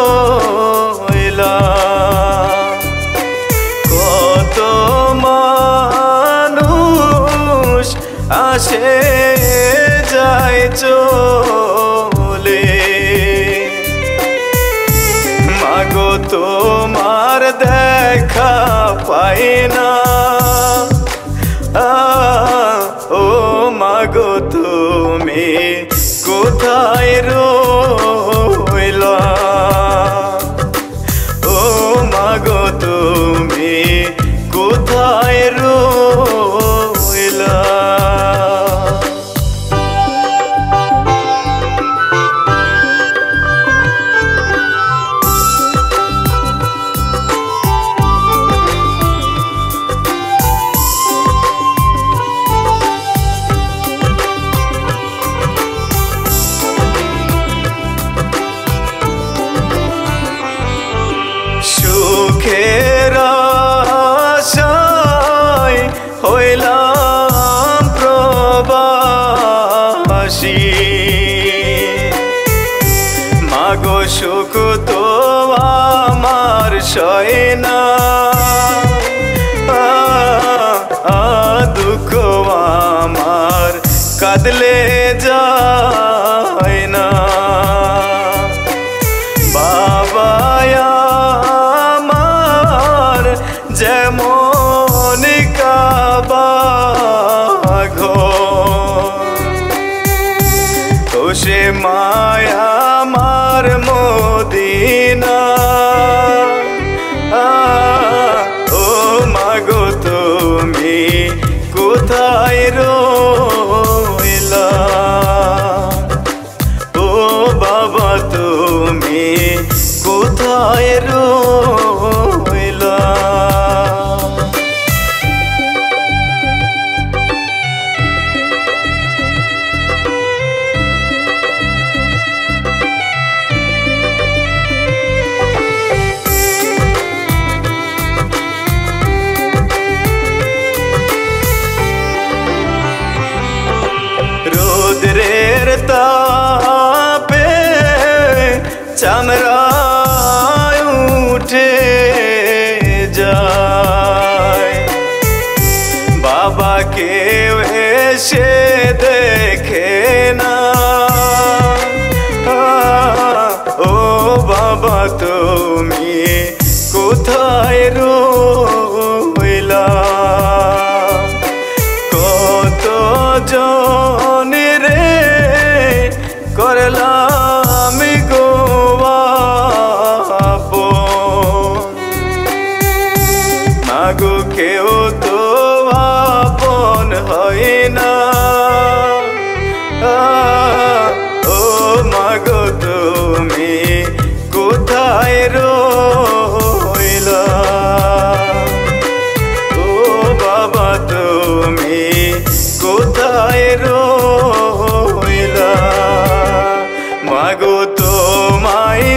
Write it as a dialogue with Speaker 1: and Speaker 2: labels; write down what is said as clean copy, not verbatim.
Speaker 1: রইলা কত মানুষ আসে যায় চলে মাগো তোমার দেখা পাই না ও মাগো তুমি কোথায় রইলা ও মাগো তুমি কোথায় রইলা সুখের আশায় হইলাম প্রবাসী মাগো সুখ তো আমার সয় না দুঃখ আমার কাঁদলে যায় না বাবা যেমন তো সে মায়া আমার মদিনা ও মাগো তুমি কোথায় রইলা ও বাবা তুমি কোথায় রইলা রোদ্রের তাপে চামড়ায় উঠে যায় বাবা কেউ এসে দেখে না ও বাবা তুমি কোথায় রইলা কত জন রে করলাম গো মাগো কেউ তো আপন হয় না ও মাগো তুমি কোথায় রইলা ও বাবা তুমি কোথায় রইলা মাগো তোমায়